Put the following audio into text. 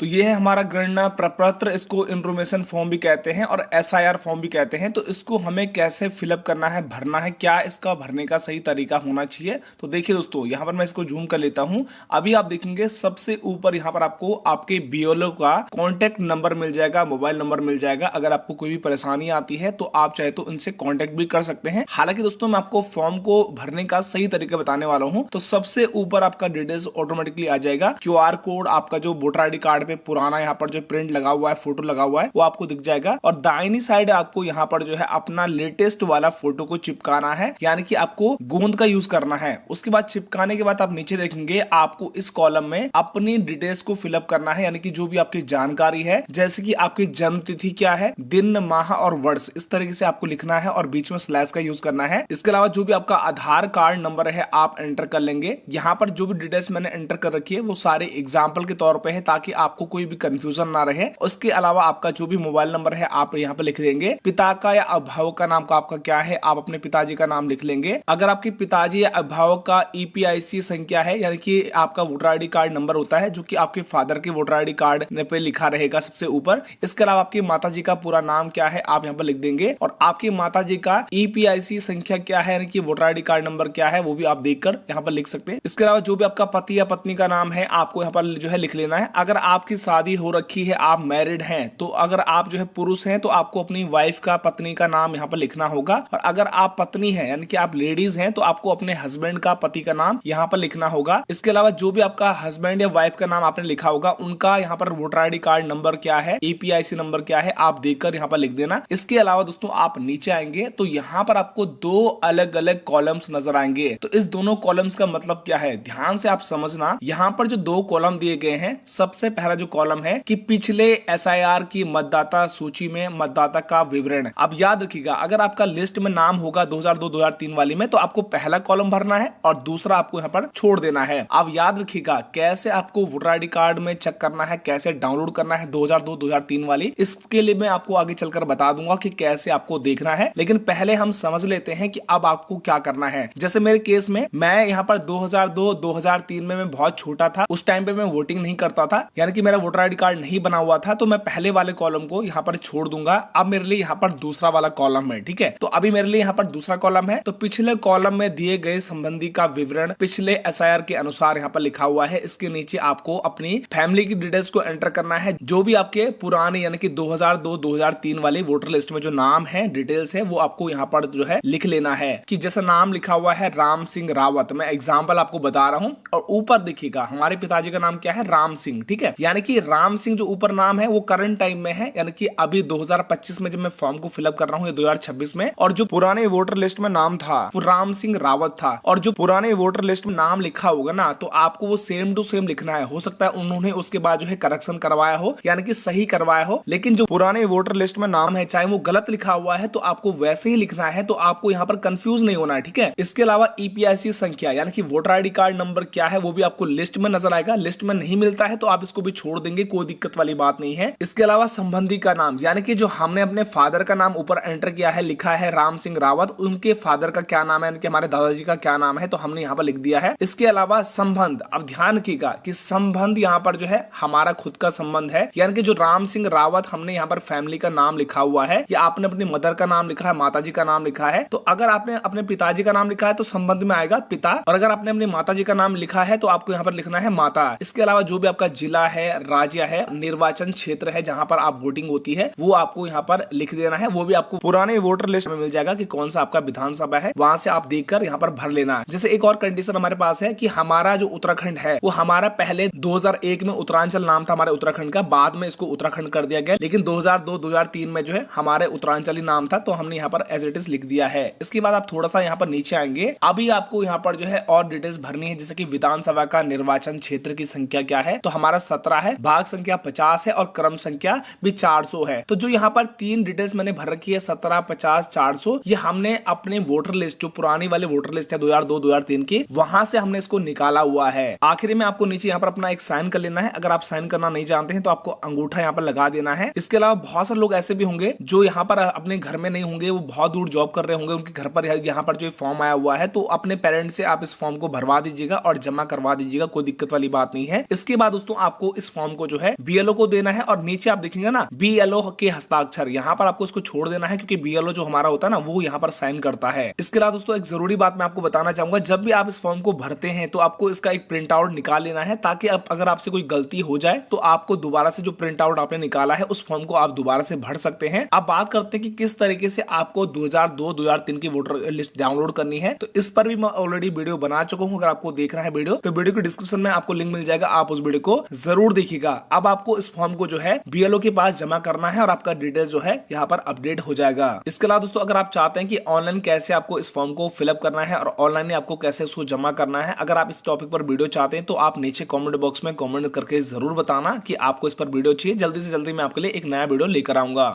तो ये है हमारा गणना प्रपत्र, इसको इंफॉर्मेशन फॉर्म भी कहते हैं और एसआईआर फॉर्म भी कहते हैं। तो इसको हमें कैसे फिलअप करना है, भरना है, क्या इसका भरने का सही तरीका होना चाहिए। तो देखिए दोस्तों, यहाँ पर मैं इसको जूम कर लेता हूँ। अभी आप देखेंगे सबसे ऊपर यहाँ पर आपको आपके बीएलओ का कॉन्टेक्ट नंबर मिल जाएगा, मोबाइल नंबर मिल जाएगा। अगर आपको कोई भी परेशानी आती है तो आप चाहे तो इनसे कॉन्टेक्ट भी कर सकते हैं। हालांकि दोस्तों मैं आपको फॉर्म को भरने का सही तरीका बताने वाला हूँ। तो सबसे ऊपर आपका डिटेल्स ऑटोमेटिकली आ जाएगा। क्यूआर कोड आपका जो वोटर आईडी कार्ड पे पुराना यहाँ पर जो प्रिंट लगा हुआ है, फोटो लगा हुआ है, वो आपको दिख जाएगा। और दाहिनी साइड आपको यहाँ पर जो है अपना लेटेस्ट वाला फोटो को चिपकाना है, यानी कि आपको गोंद का यूज करना है। उसके बाद चिपकाने के बाद आप नीचे देखेंगे आपको इस कॉलम में अपनी डिटेल्स को फिलअप करना है, यानी कि जो भी आपकी जानकारी है, जैसे कि आपकी जन्म तिथि क्या है, दिन, माह और वर्ष, इस तरीके से आपको लिखना है और बीच में स्लैश का यूज करना है। इसके अलावा जो भी आपका आधार कार्ड नंबर है आप एंटर कर लेंगे। यहाँ पर जो भी डिटेल्स मैंने एंटर कर रखी है वो सारे एग्जाम्पल के तौर पे है, ताकि आपको कोई भी कंफ्यूजन ना रहे। उसके अलावा आपका जो भी मोबाइल नंबर है आप यहाँ पे लिख देंगे। पिता का या अभिभावक का नाम का आपका क्या है, आप अपने पिताजी का नाम लिख लेंगे। अगर आपके पिताजी या अभिभावक का ईपीआईसी संख्या है, यानी कि आपका वोटर आईडी कार्ड नंबर होता है, जो कि आपके फादर के वोटर आईडी कार्ड पे लिखा रहेगा सबसे ऊपर। इसके अलावा आपकी माताजी का पूरा नाम क्या है आप यहाँ पर लिख देंगे, और आपकी माताजी का ईपीआईसी संख्या क्या है, यानी कि वोटर आईडी कार्ड नंबर क्या है, वो भी आप देखकर यहाँ पर लिख सकते हैं। इसके अलावा जो भी आपका पति या पत्नी का नाम है आपको यहाँ पर जो है लिख लेना है। अगर आपकी शादी हो रखी है, आप मैरिड हैं, तो अगर आप जो है पुरुष हैं तो आपको अपनी वाइफ का, पत्नी का नाम यहाँ पर लिखना होगा। और अगर आप पत्नी हैं, यानी कि आप लेडीज हैं, तो आपको अपने हस्बैंड का, पति का नाम यहाँ पर लिखना होगा। इसके अलावा जो भी आपका हस्बैंड या वाइफ का नाम आपने लिखा होगा, उनका यहाँ पर वोटर आईडी कार्ड नंबर क्या है, ईपीआईसी नंबर क्या है, आप देखकर यहाँ पर लिख देना। इसके अलावा दोस्तों आप नीचे आएंगे तो यहाँ पर आपको दो अलग अलग कॉलम्स नजर आएंगे। तो इस दोनों कॉलम्स का मतलब क्या है, ध्यान से आप समझना। यहाँ पर जो दो कॉलम दिए गए हैं, सबसे पहला जो कॉलम है कि पिछले एसआईआर की मतदाता सूची में मतदाता का विवरण। अब याद रखिएगा, अगर आपका लिस्ट में नाम होगा 2002-2003 वाली में, तो आपको पहला कॉलम भरना है और दूसरा आपको यहाँ पर छोड़ देना है। अब याद रखिएगा कैसे आपको वोटर आईडी कार्ड में चेक करना है, कैसे डाउनलोड करना है 2002-2003 वाली, इसके लिए मैं आपको आगे चलकर बता दूंगा कि कैसे आपको देखना है। लेकिन पहले हम समझ लेते हैं कि अब आपको क्या करना है। जैसे मेरे केस में, मैं यहाँ पर 2002-2003 में मैं बहुत छोटा था, उस टाइम पे मैं वोटिंग नहीं करता था, यानी कि मेरा वोटर आईडी कार्ड नहीं बना हुआ था। तो मैं पहले वाले कॉलम को यहाँ पर छोड़ दूंगा। अब मेरे लिए यहाँ पर दूसरा वाला कॉलम है, ठीक है। तो अभी मेरे लिए यहाँ पर दूसरा कॉलम है। तो पिछले कॉलम में दिए गए संबंधी का विवरण पिछले एसआईआर के अनुसार यहाँ पर लिखा हुआ है। इसके नीचे आपको अपनी फैमिली की डिटेल्स को एंटर करना है। जो भी आपके पुराने यानी कि 2002-2003 वाली वोटर लिस्ट में जो नाम है, डिटेल्स है, वो आपको यहाँ पर जो है लिख लेना है। कि जैसा नाम लिखा हुआ है राम सिंह रावत, मैं एग्जाम्पल आपको बता रहा हूँ। और ऊपर देखिएगा हमारे पिताजी का नाम क्या है, राम सिंह, ठीक है। यानी कि राम सिंह जो ऊपर नाम है वो करंट टाइम में है, यानी कि अभी 2025 में जब मैं फॉर्म को फिलअप कर रहा हूँ, 2026 में। और जो पुराने वोटर लिस्ट में नाम था वो राम सिंह रावत था। और जो पुराने वोटर लिस्ट में नाम लिखा होगा ना, तो आपको वो सेम टू सेम लिखना है। हो सकता है उन्होंने उसके बाद जो है करेक्शन करवाया हो, यानी कि सही करवाया हो, लेकिन जो पुराने वोटर लिस्ट में नाम है चाहे वो गलत लिखा हुआ है, तो आपको वैसे ही लिखना है। तो आपको यहाँ पर कंफ्यूज नहीं होना है, ठीक है। इसके अलावा ईपीआईसी संख्या यानी कि वोटर आईडी कार्ड नंबर क्या है, वो भी आपको लिस्ट में नजर आएगा। लिस्ट में नहीं मिलता है तो आप इसको भी छोड़ देंगे, कोई दिक्कत वाली बात नहीं है। इसके अलावा संबंधी का नाम, यानी कि जो हमने अपने फादर का नाम ऊपर एंटर किया है, लिखा है राम सिंह रावत, उनके फादर का क्या नाम है, यानी कि हमारे दादाजी का क्या नाम है, तो हमने यहाँ पर लिख दिया है। इसके अलावा संबंध, अब ध्यान रखिएगा कि संबंध यहाँ पर जो है हमारा खुद का संबंध है, यानी कि जो राम सिंह रावत हमने यहाँ पर फैमिली का नाम लिखा हुआ है, या आपने अपनी मदर का नाम लिखा है, माताजी का नाम लिखा है, तो अगर आपने अपने पिताजी का नाम लिखा है तो संबंध में आएगा पिता, और अगर आपने अपनी माताजी का नाम लिखा है तो आपको यहाँ पर लिखना है माता। इसके अलावा जो भी आपका जिला है, राज्य है, निर्वाचन क्षेत्र है जहां पर आप वोटिंग होती है, वो आपको यहाँ पर लिख देना है। वो भी आपको पुराने वोटर लिस्ट में मिल जाएगा कि कौन सा आपका विधानसभा है, वहां से आप देखकर यहाँ पर भर लेना है। जैसे एक और कंडीशन हमारे पास है कि हमारा जो उत्तराखंड है वो हमारा पहले 2001 में उत्तरांचल नाम था हमारे उत्तराखंड का, बाद में इसको उत्तराखंड कर दिया गया, लेकिन 2002-2003 में जो है हमारे उत्तरांचली नाम था, तो हमने यहाँ पर एज इट इज लिख दिया है। इसके बाद आप थोड़ा सा यहाँ पर नीचे आएंगे, अभी आपको यहाँ पर जो है और डिटेल्स भरनी है, जैसे कि विधानसभा का निर्वाचन क्षेत्र की संख्या क्या है, तो हमारा 17 है, भाग संख्या 50 है और क्रम संख्या भी 400 है। तो जो यहाँ पर तीन डिटेल्स मैंने भर रखी है 17, 50, 400, ये हमने अपने वोटर लिस्ट जो पुरानी वाली वोटर लिस्ट है 2002-2003 की, वहां से हमने इसको निकाला हुआ है। आखिर में आपको नीचे यहाँ पर अपना एक साइन कर लेना है। अगर आप साइन करना नहीं जानते हैं तो आपको अंगूठा यहाँ पर लगा देना है। इसके अलावा बहुत सारे लोग ऐसे भी होंगे जो यहाँ पर अपने घर में नहीं होंगे, वो बहुत दूर जॉब कर रहे होंगे, उनके घर पर यहाँ पर जो फॉर्म आया हुआ है, तो अपने पेरेंट्स से आप इस फॉर्म को भरवा दीजिएगा और जमा करवा दीजिएगा, कोई दिक्कत वाली बात नहीं है। इसके बाद दोस्तों आपको इस इस फॉर्म को जो है बीएलओ को देना है और नीचे आप देखेंगे ना बीएलओ के हस्ताक्षर, यहाँ पर आपको इसको छोड़ देना है क्योंकि बीएलओ जो हमारा होता है ना वो यहाँ पर साइन करता है। इसके अलावा दोस्तों एक जरूरी बात मैं आपको बताना चाहूंगा, जब भी आप इस फॉर्म को भरते हैं तो आपको इसका एक प्रिंट आउट निकाल लेना है, ताकि अगर आपसे कोई गलती हो जाए तो आपको दोबारा से जो प्रिंट आउट आपने निकाला है उस फॉर्म को आप दोबारा से भर सकते हैं। अब बात करते हैं कि किस तरीके से आपको 2002-2003 की वोटर लिस्ट डाउनलोड करनी है, तो इस पर भी मैं ऑलरेडी वीडियो बना चुका हूं। अगर आपको देखना है वीडियो तो वीडियो के डिस्क्रिप्शन में आपको लिंक मिल जाएगा, आप उस वीडियो को जरूर देखिएगा। अब आपको इस फॉर्म को जो है बीएलओ के पास जमा करना है और आपका डिटेल जो है यहाँ पर अपडेट हो जाएगा। इसके अलावा दोस्तों अगर आप चाहते हैं कि ऑनलाइन कैसे आपको इस फॉर्म को फिलअप करना है और ऑनलाइन आपको कैसे उसको जमा करना है, अगर आप इस टॉपिक पर वीडियो चाहते हैं तो आप नीचे कमेंट बॉक्स में कमेंट करके जरूर बताना कि आपको इस पर वीडियो चाहिए। जल्दी से जल्दी मैं आपके लिए एक नया वीडियो लेकर आऊंगा।